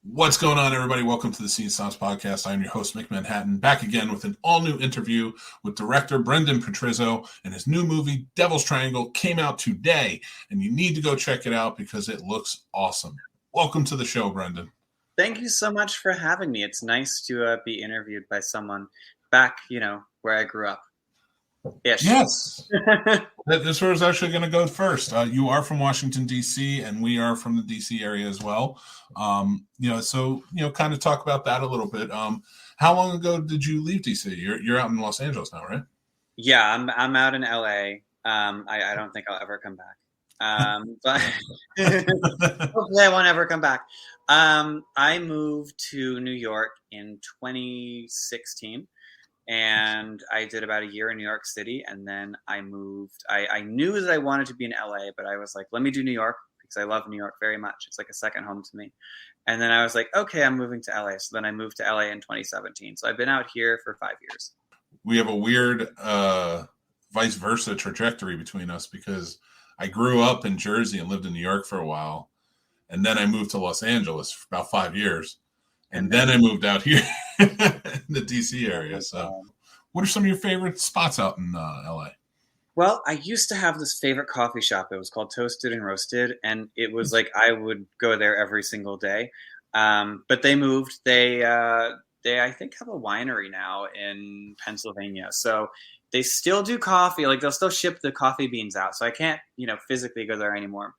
What's going on, everybody? Welcome to the Snobs podcast. I'm your host, Mick Manhattan, back again with an all-new interview with director Brendan Petrizzo, and his new movie, Devil's Triangle, came out today, and you need to go check it out because it looks awesome. Welcome to the show, Brendan. Thank you so much for having me. It's nice to be interviewed by someone back, where I grew up. Yes. This was actually going to go first. You are from Washington, D.C., and we are from the D.C. area as well. So kind of talk about that a little bit. How long ago did you leave D.C.? You're out in Los Angeles now, right? Yeah, I'm out in L.A. I don't think I'll ever come back. But hopefully I won't ever come back. I moved to New York in 2016. And I did about a year in New York City, and then I moved. I knew that I wanted to be in LA, but I was like, let me do New York because I love New York very much. It's like a second home to me. And then I was like, okay, I'm moving to LA. So then I moved to LA in 2017. So I've been out here for 5 years. We have a weird vice versa trajectory between us because I grew up in Jersey and lived in New York for a while. And then I moved to Los Angeles for about 5 years. And then I moved out here in the D.C. area. So what are some of your favorite spots out in L.A.? Well, I used to have this favorite coffee shop. It was called Toasted and Roasted. And it was like I would go there every single day. But they moved. They I think, have a winery now in Pennsylvania. So they still do coffee. Like, they'll still ship the coffee beans out. So I can't, physically go there anymore.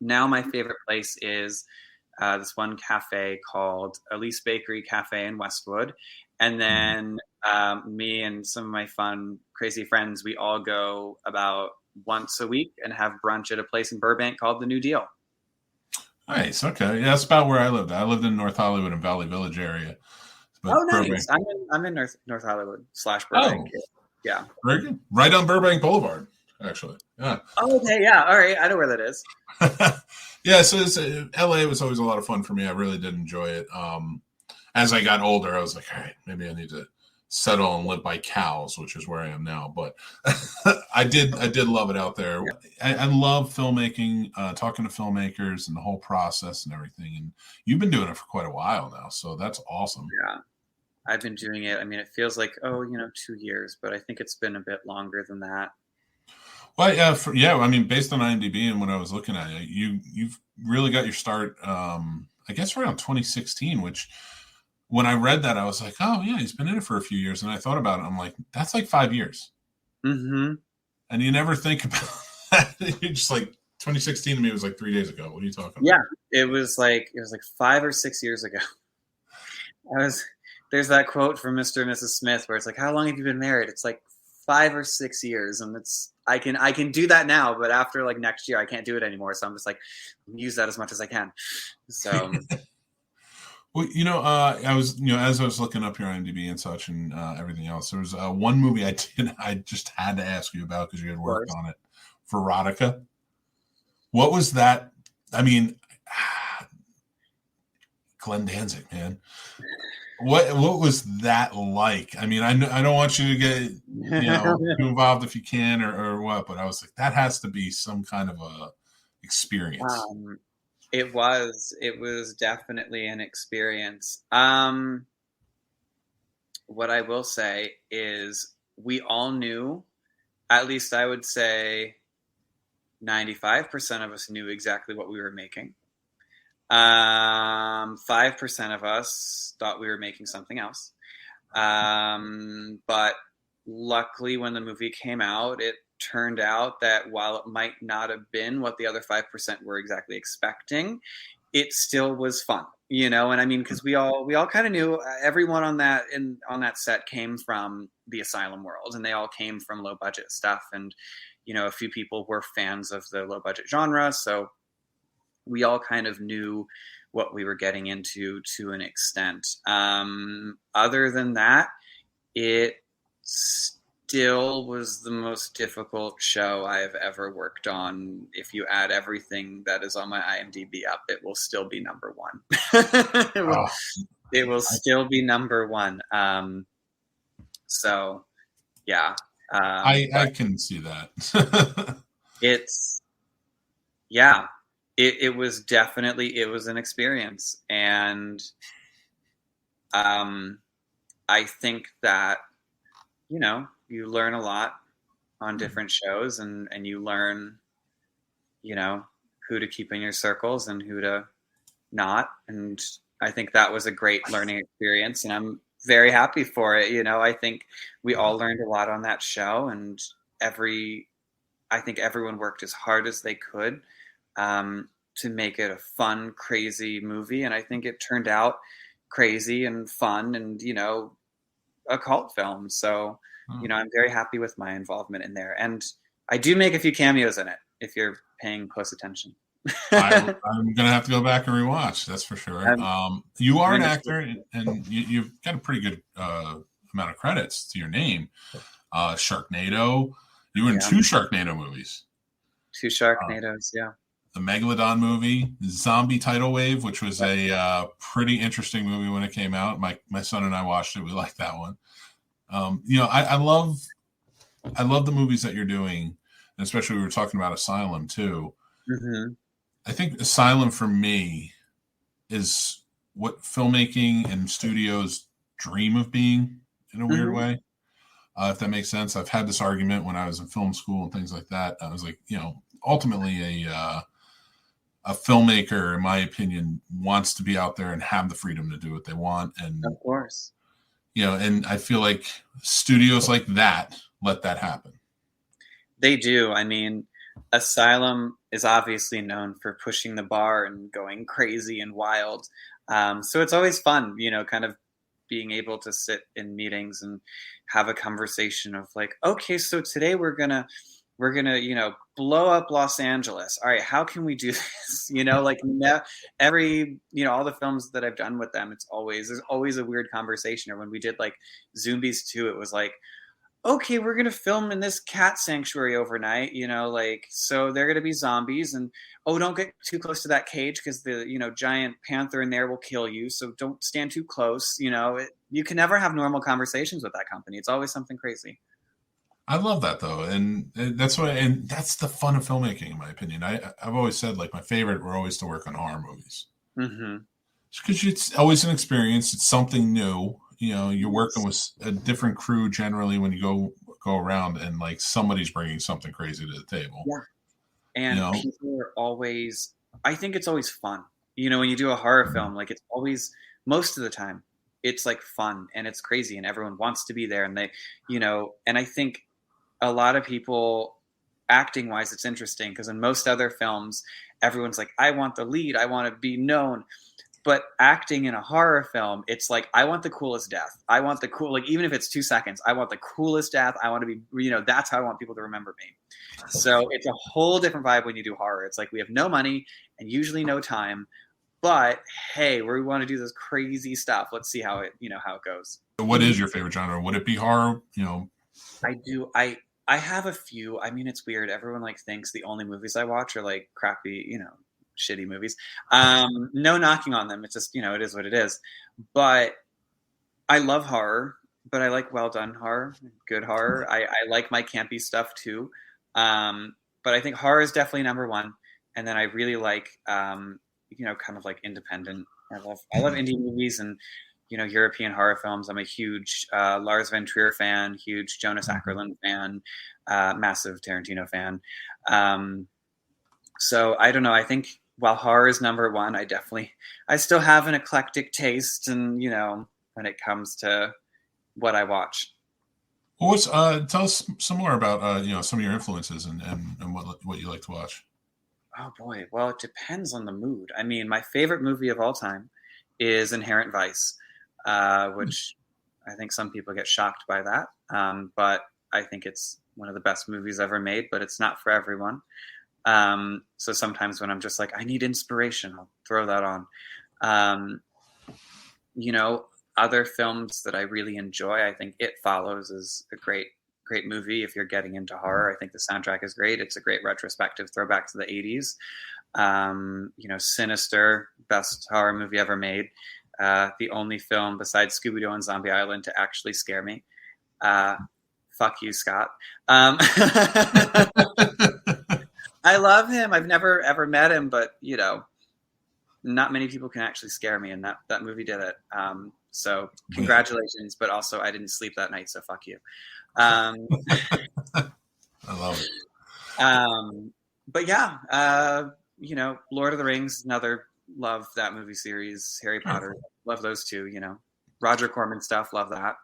Now my favorite place is this one cafe called Elise Bakery Cafe in Westwood. And then me and some of my fun, crazy friends, we all go about once a week and have brunch at a place in Burbank called The New Deal. Nice. Okay. Yeah, that's about where I lived. I lived in North Hollywood and Valley Village area. But nice. I'm in North Hollywood / Burbank. Oh. Yeah. Very good. Right on Burbank Boulevard, actually. Yeah. Oh, okay. Yeah. All right. I know where that is. Yeah, so LA was always a lot of fun for me. I really did enjoy it. As I got older, I was like, all right, maybe I need to settle and live by cows, which is where I am now. But I did love it out there. I love filmmaking, talking to filmmakers and the whole process and everything. And you've been doing it for quite a while now, so that's awesome. Yeah, I've been doing it. I mean, it feels like 2 years, but I think it's been a bit longer than that. Well, I mean, based on IMDb and what I was looking at, you've really got your start, I guess, around 2016, which when I read that, I was like, oh, yeah, he's been in it for a few years. And I thought about it. I'm like, that's like 5 years. Mm-hmm. And you never think about that. You're just like, 2016 to me was like 3 days ago. What are you talking about? Yeah, it was like 5 or 6 years ago. There's that quote from Mr. and Mrs. Smith where it's like, how long have you been married? It's like 5 or 6 years, and I can do that now, but after like next year I can't do it anymore, so I'm just like, use that as much as I can. So well, I was as I was looking up your IMDb and such and everything else, there was one movie I just had to ask you about because you had worked on it, Veronica. What was that? I mean, Glenn Danzig, man. What was that like? I mean, I don't want you to get too involved if you can or what, but I was like, that has to be some kind of a experience. It was definitely an experience. What I will say is we all knew, at least I would say 95% of us knew exactly what we were making. 5% of us thought we were making something else. But luckily when the movie came out, it turned out that while it might not have been what the other 5% were exactly expecting, it still was fun, and I mean, because we all kind of knew everyone on that set came from the asylum world, and they all came from low budget stuff. And, a few people were fans of the low budget genre. So we all kind of knew what we were getting into to an extent. Other than that, it still was the most difficult show I have ever worked on. If you add everything that is on my IMDb up, it will still be number one. It will still be number one. So, yeah. I can see that. Yeah, it was definitely, it was an experience. And I think that, you learn a lot on different shows, and you learn, who to keep in your circles and who to not. And I think that was a great learning experience, and I'm very happy for it. I think we all learned a lot on that show, and I think everyone worked as hard as they could to make it a fun, crazy movie. And I think it turned out crazy and fun and, a cult film. So, I'm very happy with my involvement in there. And I do make a few cameos in it, if you're paying close attention. I'm going to have to go back and rewatch. That's for sure. You are an actor, and you've got a pretty good amount of credits to your name. Sharknado. You were in 2 Sharknado movies. 2 Sharknados, yeah. The Megalodon movie, Zombie Tidal Wave, which was a pretty interesting movie when it came out. My son and I watched it. We liked that one. I love the movies that you're doing, and especially we were talking about Asylum too. Mm-hmm. I think Asylum for me is what filmmaking and studios dream of being in a weird way. If that makes sense. I've had this argument when I was in film school and things like that. I was like, ultimately a filmmaker, in my opinion, wants to be out there and have the freedom to do what they want. And of course, and I feel like studios like that let that happen. They do. I mean, Asylum is obviously known for pushing the bar and going crazy and wild. So it's always fun, kind of being able to sit in meetings and have a conversation of like, okay, so today we're gonna blow up Los Angeles. All right, how can we do this? Every all the films that I've done with them, there's always a weird conversation. Or when we did like Zombies 2, it was like, okay, we're going to film in this cat sanctuary overnight, so they're going to be zombies, and don't get too close to that cage because the, giant panther in there will kill you. So don't stand too close. You can never have normal conversations with that company. It's always something crazy. I love that though. And that's the fun of filmmaking, in my opinion. I've always said like my favorite were always to work on horror movies. Mm-hmm. Because it's always an experience. It's something new. You're working with a different crew generally when you go around, and like somebody's bringing something crazy to the table. Yeah. And people are always, I think it's always fun. When you do a horror film, like it's always, most of the time, it's like fun and it's crazy and everyone wants to be there. And they, and I think a lot of people, acting wise, it's interesting because in most other films, everyone's like, I want the lead, I want to be known. But acting in a horror film, it's like, I want the coolest death. I want the like, even if it's 2 seconds, I want the coolest death. I want to be, that's how I want people to remember me. So it's a whole different vibe when you do horror. It's like, we have no money and usually no time, but hey, we want to do this crazy stuff. Let's see how it goes. What is your favorite genre? Would it be horror? I do. I have a few. I mean, it's weird. Everyone like thinks the only movies I watch are like crappy, shitty movies. No knocking on them. It's just, it is what it is. But I love horror, but I like well done horror, good horror. I like my campy stuff too. But I think horror is definitely number one. And then I really like, kind of like independent. I love indie movies and, European horror films. I'm a huge Lars von Trier fan, huge Jonas Åkerlund fan, massive Tarantino fan. So I don't know. I think while horror is number one, I still have an eclectic taste, and when it comes to what I watch. Well, tell us some more about some of your influences and what you like to watch. Oh boy, well, it depends on the mood. I mean, my favorite movie of all time is Inherent Vice, which I think some people get shocked by that, but I think it's one of the best movies ever made. But it's not for everyone. So sometimes when I'm just like, I need inspiration, I'll throw that on. Other films that I really enjoy, I think It Follows is a great movie. If you're getting into horror, I think the soundtrack is great. It's a great retrospective throwback to the 80s. Sinister, best horror movie ever made. The only film besides Scooby-Doo and Zombie Island to actually scare me. Fuck you, Scott. I love him. I've never ever met him, but not many people can actually scare me, and that movie did it. So congratulations, but also I didn't sleep that night, so fuck you. I love it. But yeah, Lord of the Rings, another love that movie series. Harry Potter, love those two. Roger Corman stuff, love that.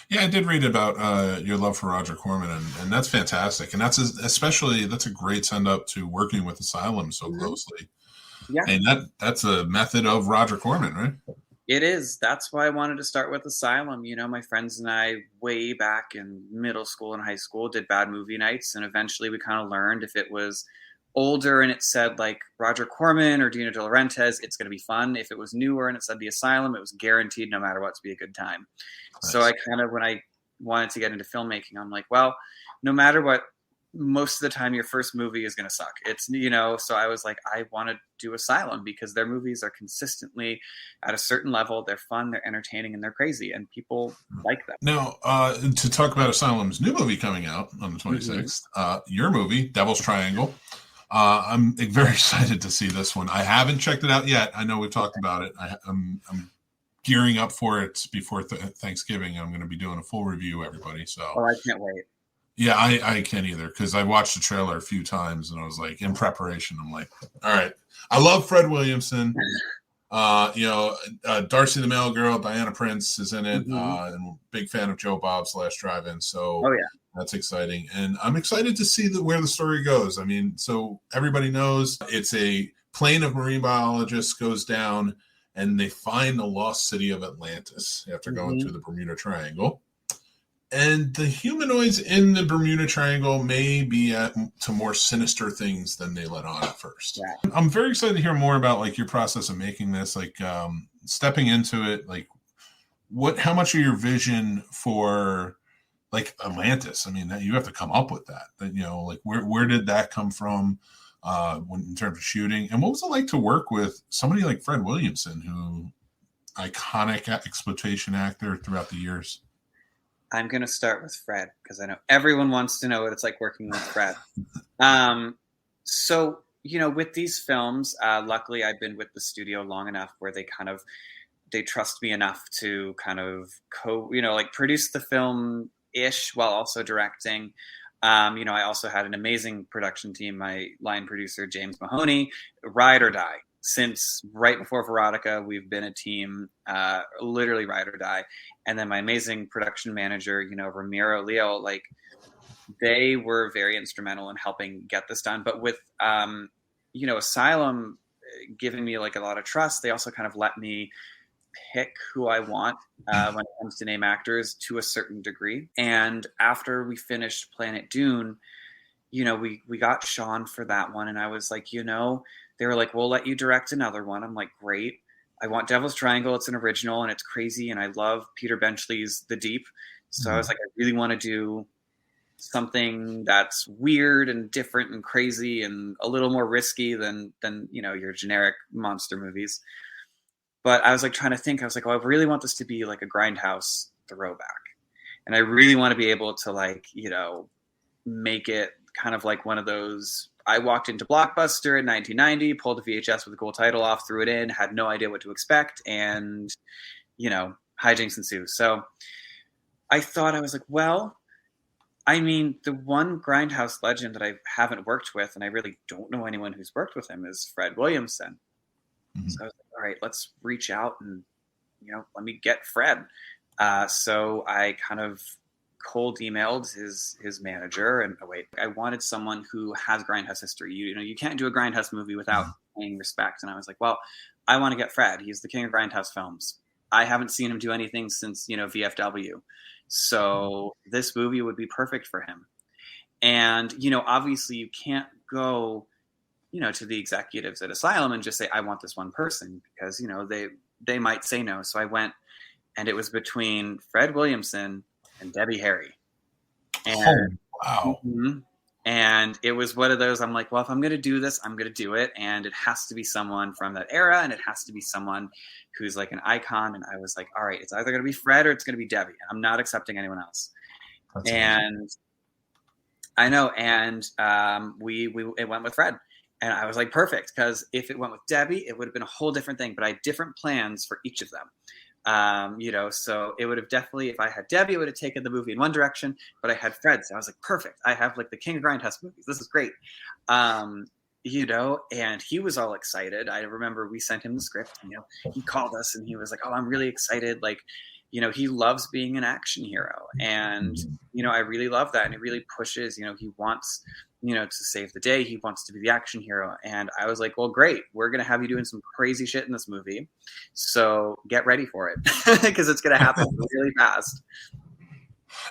Yeah, I did read about your love for Roger Corman, and that's fantastic. And that's a great send up to working with Asylum so closely. Yeah, and that's a method of Roger Corman, right? It is. That's why I wanted to start with Asylum. My friends and I, way back in middle school and high school, did bad movie nights, and eventually we kind of learned if it was older and it said like Roger Corman or Dino De Laurentiis, it's going to be fun. If it was newer and it said The Asylum, it was guaranteed no matter what to be a good time. Nice. So I kind of, when I wanted to get into filmmaking, I'm like, well, no matter what, most of the time your first movie is going to suck. It's, so I was like, I want to do Asylum because their movies are consistently at a certain level. They're fun, they're entertaining, and they're crazy, and people like them. Now, to talk about Asylum's new movie coming out on the 26th, your movie, Devil's Triangle. I'm very excited to see this one. I haven't checked it out yet. I know we've talked about it. I'm gearing up for it before Thanksgiving. I'm going to be doing a full review, everybody. So, I can't wait. Yeah, I can't either because I watched the trailer a few times and I was like, in preparation, I'm like, all right. I love Fred Williamson. Darcy the Mail Girl, Diana Prince is in it. And big fan of Joe Bob's Last Drive-In. So that's exciting. And I'm excited to see where the story goes. I mean, so everybody knows it's a plane of marine biologists goes down and they find the lost city of Atlantis after going through the Bermuda Triangle. And the humanoids in the Bermuda Triangle may be to more sinister things than they let on at first. Yeah. I'm very excited to hear more about like your process of making this, like stepping into it. Like, how much of your vision for like Atlantis? I mean, that you have to come up with that. Like where did that come from in terms of shooting? And what was it like to work with somebody like Fred Williamson, who iconic exploitation actor throughout the years? I'm going to start with Fred because I know everyone wants to know what it's like working with Fred. So, with these films, luckily I've been with the studio long enough where they trust me enough to kind of produce the film-ish while also directing. I also had an amazing production team, my line producer, James Mahoney, ride or die. Since right before Veronica, we've been a team, literally ride or die. And then my amazing production manager, Ramiro Leo, like they were very instrumental in helping get this done. But with, Asylum giving me like a lot of trust, they also kind of let me pick who I want when it comes to name actors to a certain degree. And after we finished Planet Dune, we got Sean for that one. And I was like, they were like, we'll let you direct another one. I'm like, great. I want Devil's Triangle. It's an original and it's crazy. And I love Peter Benchley's The Deep. So I was like, I really want to do something that's weird and different and crazy and a little more risky than your generic monster movies. But I was like trying to think, I was like, I really want this to be like a Grindhouse throwback. And I really want to be able to make it kind of like one of those. I walked into Blockbuster in 1990, pulled a VHS with a cool title off, threw it in, had no idea what to expect, and, hijinks ensue. So I thought, I was like, well, I mean, the one Grindhouse legend that I haven't worked with, and I really don't know anyone who's worked with him, is Fred Williamson. So I was like, all right, let's reach out and, let me get Fred. So I kind of cold emailed his manager and I wanted someone who has Grindhouse history. You can't do a Grindhouse movie without paying respect. And I was like, well, I want to get Fred. He's the king of Grindhouse films. I haven't seen him do anything since, VFW. So this movie would be perfect for him. And, obviously you can't go, to the executives at Asylum and just say, I want this one person because, they might say no. So I went and it was between Fred Williamson and Debbie Harry. And, wow. And it was one of those, I'm like, well, if I'm going to do this, I'm going to do it. And it has to be someone from that era. And it has to be someone who's like an icon. And I was like, all right, it's either going to be Fred or it's going to be Debbie. I'm not accepting anyone else. That's amazing. I know, and we it went with Fred, and I was like, perfect, because if it went with Debbie, it would have been a whole different thing. But I had different plans for each of them. So it would have definitely, if I had Debbie, it would have taken the movie in one direction, but I had Fred, so I was like, perfect. I have like the King of Grindhouse movies. This is great. And he was all excited. I remember we sent him the script, he called us and he was like, oh, I'm really excited. Like, he loves being an action hero. And, I really love that. And it really pushes, he wants, to save the day. He wants to be the action hero. And I was like, well, great. We're going to have you doing some crazy shit in this movie. So get ready for it because it's going to happen really fast.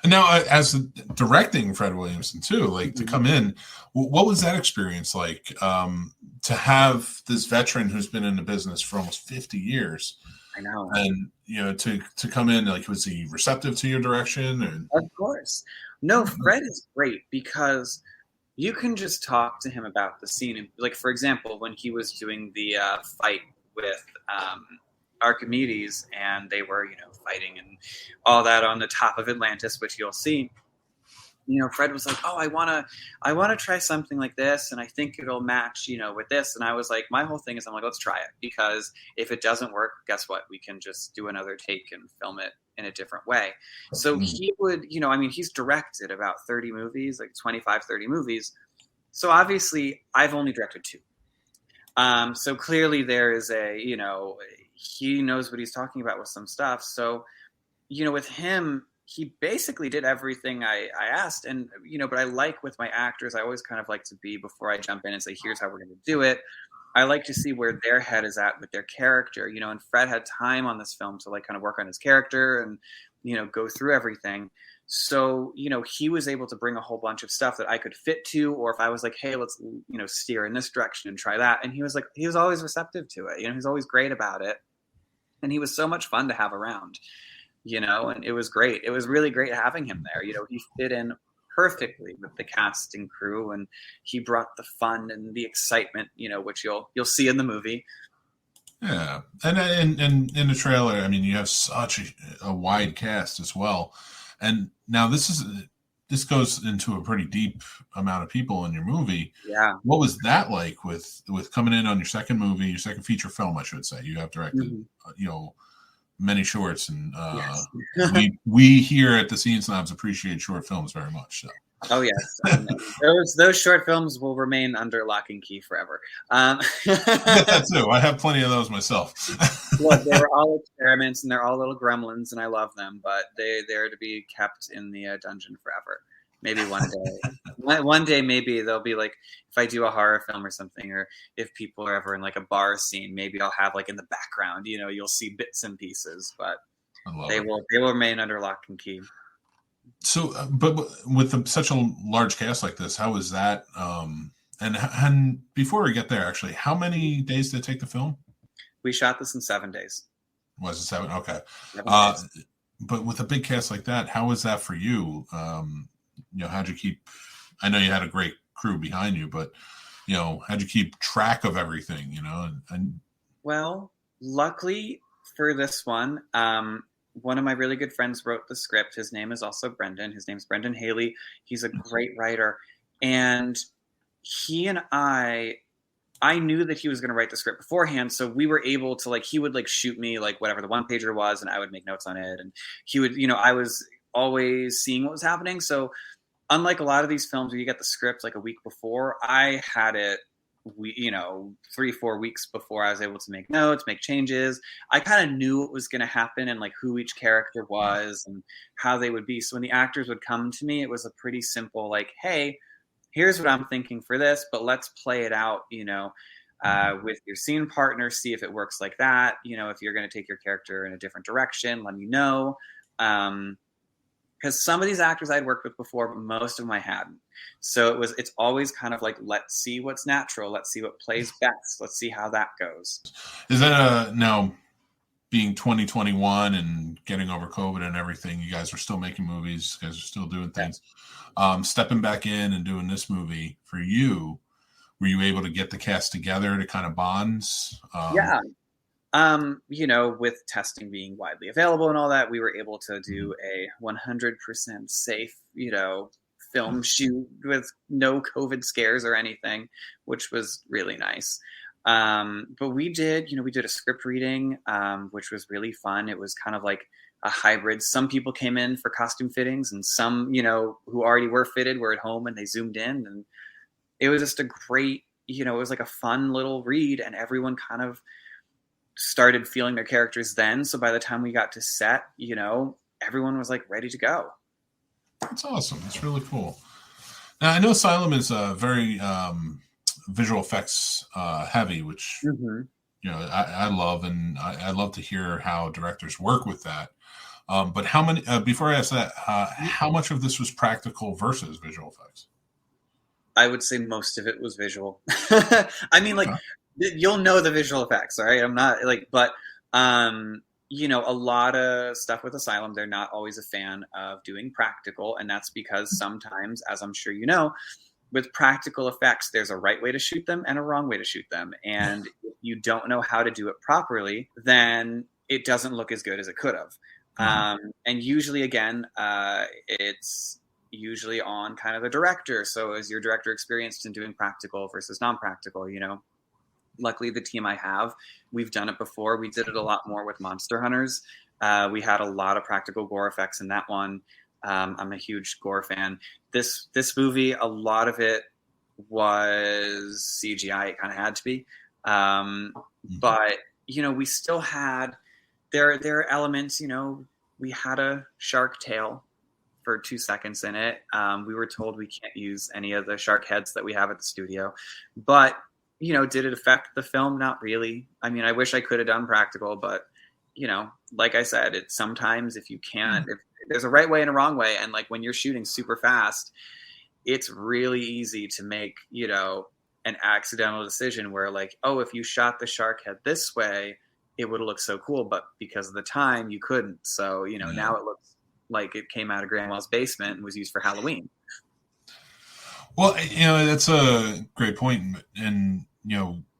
And now, as directing Fred Williamson too, like to come in, what was that experience like? To have this veteran who's been in the business for almost 50 years, I know, and to come in, like, was he receptive to your direction? And of course, no, Fred is great because you can just talk to him about the scene. And, like, for example, when he was doing the fight with Archimedes, and they were, fighting and all that on the top of Atlantis, which you'll see. Fred was like, "Oh, I wanna try something like this, and I think it'll match, with this." And I was like, my whole thing is, I'm like, let's try it, because if it doesn't work, guess what? We can just do another take and film it in a different way. So he would, he's directed about 30 movies, like 25, 30 movies. So obviously, I've only directed 2. So clearly there is he knows what he's talking about with some stuff. So, with him, he basically did everything I asked. And, but I like with my actors, I always kind of like to be, before I jump in and say, here's how we're going to do it, I like to see where their head is at with their character, and Fred had time on this film to like kind of work on his character and, go through everything. So, he was able to bring a whole bunch of stuff that I could fit to, or if I was like, hey, let's, steer in this direction and try that. And he was always receptive to it. He's always great about it. And he was so much fun to have around, and it was great. It was really great having him there. He fit in perfectly with the cast and crew, and he brought the fun and the excitement, which you'll see in the movie. Yeah, and in the trailer, I mean, you have such a wide cast as well. And now this goes into a pretty deep amount of people in your movie. Yeah. What was that like with coming in on your second movie, your second feature film, I should say? You have directed, many shorts, and yes. we here at the Snobs appreciate short films very much. So. Oh yes, those short films will remain under lock and key forever. That too. I have plenty of those myself. Look, they were all experiments, and they're all little gremlins, and I love them, but they're to be kept in the dungeon forever. Maybe one day, one day maybe they'll be like, if I do a horror film or something, or if people are ever in like a bar scene, maybe I'll have like in the background, you'll see bits and pieces, but they will remain under lock and key. So, but with such a large cast like this, how was that? And before we get there, actually, how many days did it take to film? We shot this in 7 days. Was it 7? Okay. 7 days. But with a big cast like that, how was that for you? How'd you keep? I know you had a great crew behind you, but how'd you keep track of everything? Well, luckily for this one, one of my really good friends wrote the script. His name is also Brendan. His name's Brendan Haley. He's a great writer. And he and I knew that he was going to write the script beforehand. So we were able to, like, he would like shoot me like whatever the one pager was, and I would make notes on it. And he would, I was always seeing what was happening. So unlike a lot of these films where you get the script like a week before, I had it 3-4 weeks before I was able to make notes, make changes. I kind of knew what was going to happen and like who each character was and how they would be. So when the actors would come to me, it was a pretty simple, like, hey, here's what I'm thinking for this, but let's play it out, with your scene partner, see if it works like that. If you're going to take your character in a different direction, let me know. Because some of these actors I'd worked with before, but most of them I hadn't. So it's always kind of like, let's see what's natural. Let's see what plays best. Let's see how that goes. Is that now being 2021 and getting over COVID and everything, you guys are still making movies, you guys are still doing things. Stepping back in and doing this movie for you, were you able to get the cast together to kind of bonds? Yeah. With testing being widely available and all that, we were able to do a 100% safe, film shoot with no COVID scares or anything, which was really nice. But we did a script reading, which was really fun. It was kind of like a hybrid. Some people came in for costume fittings, and some, who already were fitted were at home and they zoomed in, and it was just a great, it was like a fun little read, and everyone kind of started feeling their characters then. So by the time we got to set, everyone was like ready to go. That's awesome. That's really cool. Now I know Asylum is very visual effects heavy, which I love, and I love to hear how directors work with that. But how many? Before I ask that, how much of this was practical versus visual effects? I would say most of it was visual. I mean, okay. You'll know the visual effects, all right? I'm not but a lot of stuff with Asylum, they're not always a fan of doing practical, and that's because sometimes, as I'm sure you know, with practical effects, there's a right way to shoot them and a wrong way to shoot them. And if you don't know how to do it properly, then it doesn't look as good as it could have. And usually, again, it's usually on kind of the director. So is your director experienced in doing practical versus non-practical, Luckily, the team I have, we've done it before. We did it a lot more with Monster Hunters. We had a lot of practical gore effects in that one. I'm a huge gore fan. This movie, a lot of it was CGI. It kind of had to be. But, we still had, there are elements, we had a shark tail for 2 seconds in it. We were told we can't use any of the shark heads that we have at the studio. But, did it affect the film? Not really. I mean, I wish I could have done practical, but, like I said, it's sometimes if you can't, if there's a right way and a wrong way. And when you're shooting super fast, it's really easy to make, an accidental decision where if you shot the shark head this way, it would have looked so cool. But because of the time, you couldn't. So, now it looks like it came out of grandma's basement and was used for Halloween. Well, that's a great point. And,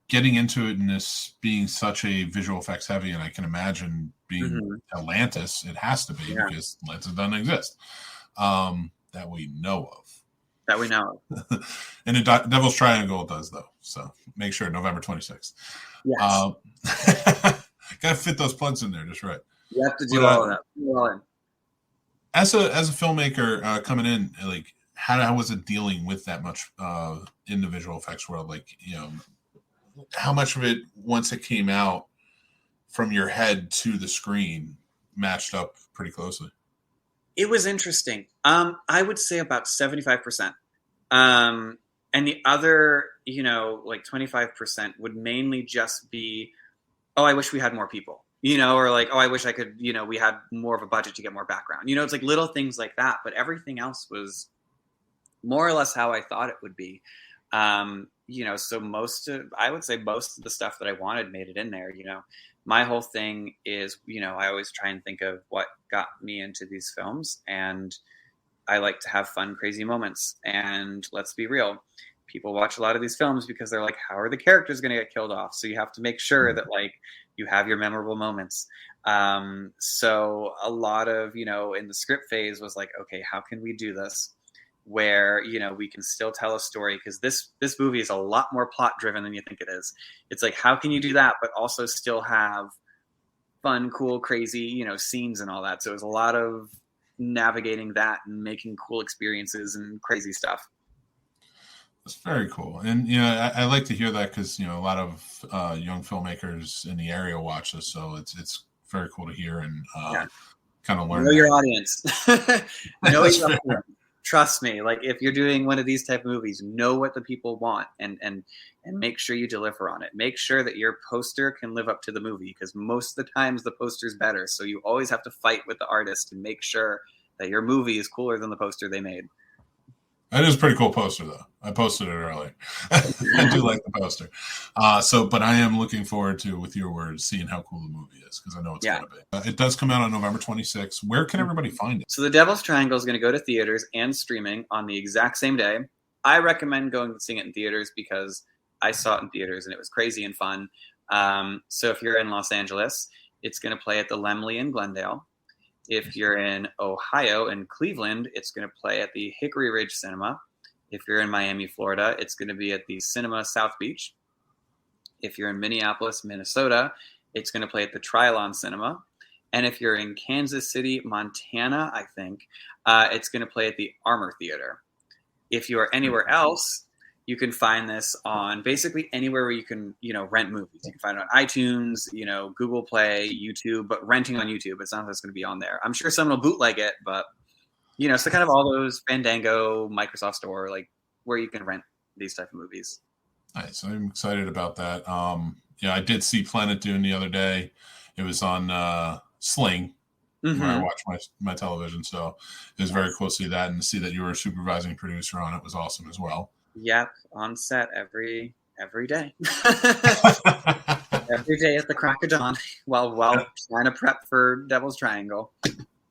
getting into it and this being such a visual effects heavy, and I can imagine being Atlantis, it has to be because Atlantis doesn't exist that we know of. And the Devil's Triangle does, though. So make sure November 26th. Yes. Got to fit those plugs in there just right. You have to do all of that. All in. As a filmmaker coming in, how was it dealing with that much in the visual effects world? How much of it, once it came out from your head to the screen, matched up pretty closely? It was interesting. I would say about 75%. And the other, 25% would mainly just be, I wish we had more people, or I wish I could, we had more of a budget to get more background. It's little things like that, but everything else was more or less how I thought it would be. So I would say most of the stuff that I wanted made it in there. My whole thing is, I always try and think of what got me into these films, and I like to have fun, crazy moments. And let's be real, people watch a lot of these films because they're like, how are the characters going to get killed off? So you have to make sure that you have your memorable moments. So a lot of, in the script phase was okay, how can we do this where, we can still tell a story? Because this movie is a lot more plot driven than you think it is. It's how can you do that, but also still have fun, cool, crazy, scenes and all that. So it was a lot of navigating that and making cool experiences and crazy stuff. That's very cool. And, I like to hear that because, a lot of young filmmakers in the area watch this. So it's very cool to hear and kind of learn. Know your audience. Know your audience. Trust me, if you're doing one of these type of movies, know what the people want and make sure you deliver on it. Make sure that your poster can live up to the movie, because most of the times the poster's better. So you always have to fight with the artist and make sure that your movie is cooler than the poster they made. That is a pretty cool poster, though. I posted it earlier. I do like the poster. But I am looking forward to, with your words, seeing how cool the movie is, because I know it's going to be. It does come out on November 26th. Where can everybody find it? So The Devil's Triangle is going to go to theaters and streaming on the exact same day. I recommend going and seeing it in theaters because I saw it in theaters and it was crazy and fun. So if you're in Los Angeles, it's going to play at the Laemmle in Glendale. If you're in Ohio and Cleveland, it's going to play at the Hickory Ridge Cinema. If you're in Miami, Florida, it's going to be at the Cinema South Beach. If you're in Minneapolis, Minnesota, it's going to play at the Trilon Cinema. And if you're in Kansas City, Montana, I think, it's going to play at the Armour Theater. If you are anywhere else, you can find this on basically anywhere where you can, rent movies. You can find it on iTunes, Google Play, YouTube, but renting on YouTube. It's not that's going to be on there. I'm sure someone will bootleg it, but, so kind of all those Fandango, Microsoft Store, like where you can rent these type of movies. Nice. I'm excited about that. I did see Planet Dune the other day. It was on Sling, where I watch my television. So it was very cool to see that, and to see that you were a supervising producer on it was awesome as well. Yep, on set every day. Every day at the crack of dawn while trying to prep for Devil's Triangle.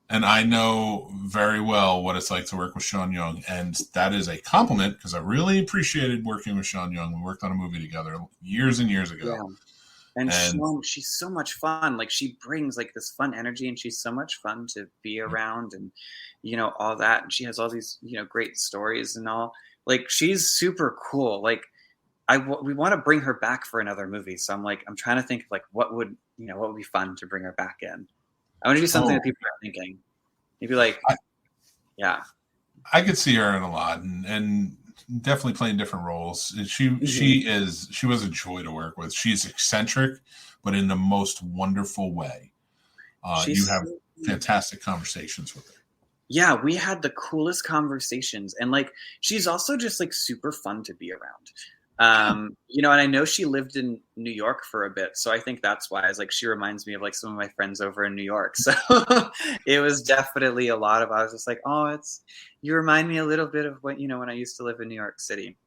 And I know very well what it's like to work with Sean Young, and that is a compliment because I really appreciated working with Sean Young. We worked on a movie together years and years ago. Yeah. And Sean, she's so much fun. Like, she brings like this fun energy, and she's so much fun to be around, and all that. And she has all these great stories and all. Like, she's super cool. Like, we want to bring her back for another movie. So I'm trying to think of like what would be fun to bring her back in. I want to do something that people are thinking. Maybe like, I could see her in a lot, and definitely playing different roles. She was a joy to work with. She's eccentric, but in the most wonderful way. You have fantastic conversations with her. Yeah, we had the coolest conversations, and like she's also just like super fun to be around. And I know she lived in New York for a bit, so I think that's why. It's like she reminds me of like some of my friends over in New York. So it was definitely a lot of. I was just like, oh, you remind me a little bit of what when I used to live in New York City.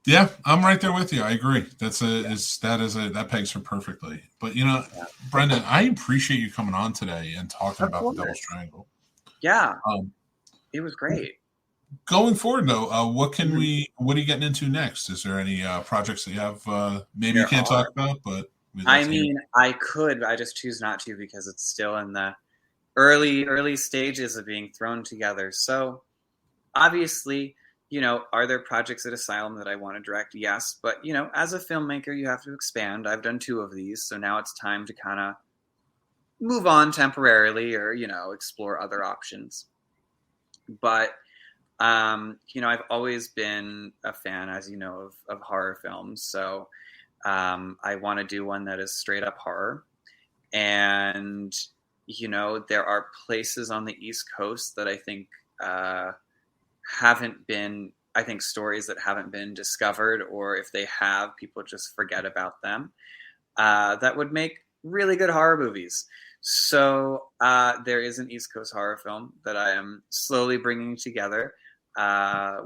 Yeah, I'm right there with you. I agree. That pegs her perfectly. But Brendan, I appreciate you coming on today and talking about the Devil's Triangle. Yeah, it was great. Going forward, though, what are you getting into next? Is there any projects that you have maybe you can't talk about? But I could. I just choose not to because it's still in the early stages of being thrown together. So obviously, are there projects at Asylum that I want to direct? Yes. But, as a filmmaker, you have to expand. I've done 2 of these. So now it's time to kind of move on temporarily or, explore other options. But I've always been a fan, as you know, of horror films. So I want to do one that is straight up horror. And, there are places on the East Coast that I think stories that haven't been discovered, or if they have, people just forget about them, that would make really good horror movies. So there is an East Coast horror film that I am slowly bringing together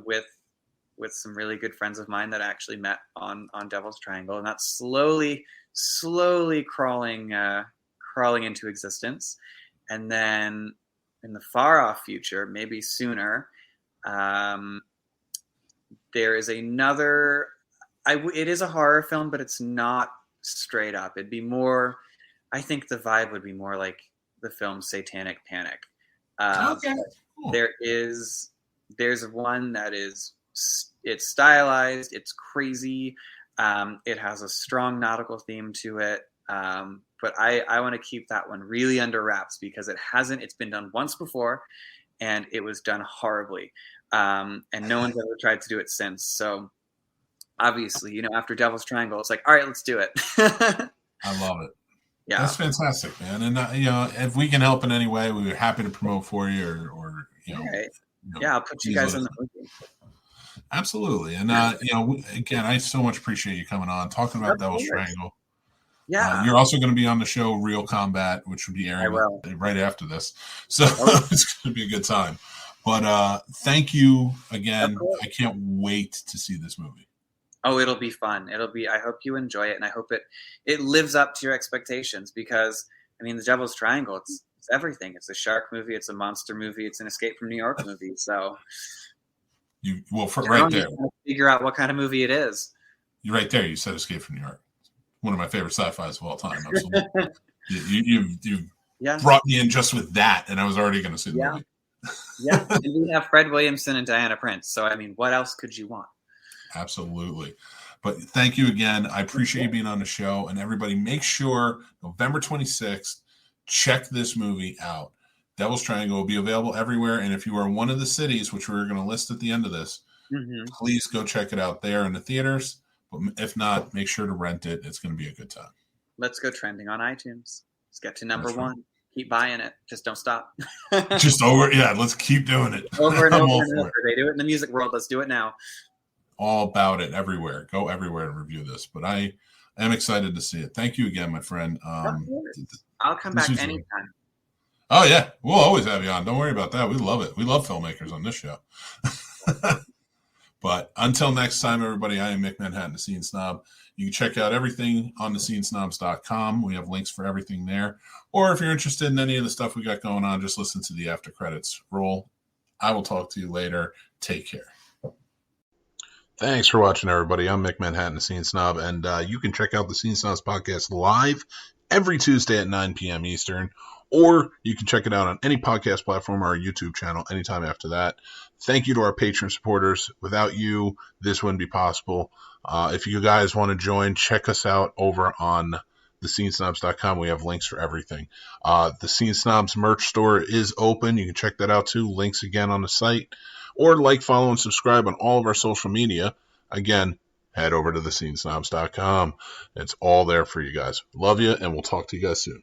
with some really good friends of mine that I actually met on Devil's Triangle, and that's slowly crawling into existence. And then in the far off future, maybe sooner, there is another. It is a horror film, but it's not straight up. It'd be more. I think the vibe would be more like the film Satanic Panic. Okay. Cool. There's one that it's stylized, it's crazy, it has a strong nautical theme to it, but I want to keep that one really under wraps because it's been done once before and it was done horribly, and no one's ever tried to do it since. So obviously, after Devil's Triangle, it's like, all right, let's do it. I love it. Yeah, that's fantastic, man. And if we can help in any way, we're happy to promote for you, or right. I'll put you guys in the movie. Absolutely. And again, I so much appreciate you coming on, talking about Devil's Triangle. Yeah, you're also going to be on the show Real Combat, which will be airing right after this, so it's going to be a good time. But thank you again. I can't wait to see this movie. Oh, it'll be fun. I hope you enjoy it, and I hope it lives up to your expectations, because the Devil's Triangle, it's everything. It's a shark movie, it's a monster movie, it's an Escape from New York movie. So right there, figure out what kind of movie it is. You're right there. You said Escape from New York, one of my favorite sci-fis of all time. Absolutely. Yeah. brought me in just with that, and I was already going to see the Yeah. movie. Yeah. And we have Fred Williamson and Diana Prince. So, I mean, what else could you want? Absolutely. But thank you again. I appreciate you being on the show. And everybody, make sure November 26th, check this movie out. Devil's Triangle will be available everywhere. And if you are in one of the cities, which we're going to list at the end of this, please go check it out there in the theaters. But if not, make sure to rent it. It's going to be a good time. Let's go trending on iTunes. Let's get to number one. Keep buying it. Just don't stop. Let's keep doing it. Over and over and over. They do it in the music world. Let's do it now. All about it everywhere. Go everywhere to review this. But I am excited to see it. Thank you again, my friend. I'll come back anytime. Oh, yeah. We'll always have you on. Don't worry about that. We love it. We love filmmakers on this show. But until next time, everybody, I am Mick Manhattan, the Scene Snob. You can check out everything on thescenesnobs.com. We have links for everything there. Or if you're interested in any of the stuff we got going on, just listen to the after credits roll. I will talk to you later. Take care. Thanks for watching, everybody. I'm Mick Manhattan, the Scene Snob, and you can check out the Scene Snobs podcast live every Tuesday at 9 p.m. Eastern, or you can check it out on any podcast platform or our YouTube channel anytime after that. Thank you to our Patreon supporters. Without you, this wouldn't be possible. If you guys want to join, check us out over on thescenesnobs.com. We have links for everything. The Scene Snobs merch store is open. You can check that out too. Links again on the site. Or like, follow, and subscribe on all of our social media. Again, head over to thescenesnobs.com. It's all there for you guys. Love you, and we'll talk to you guys soon.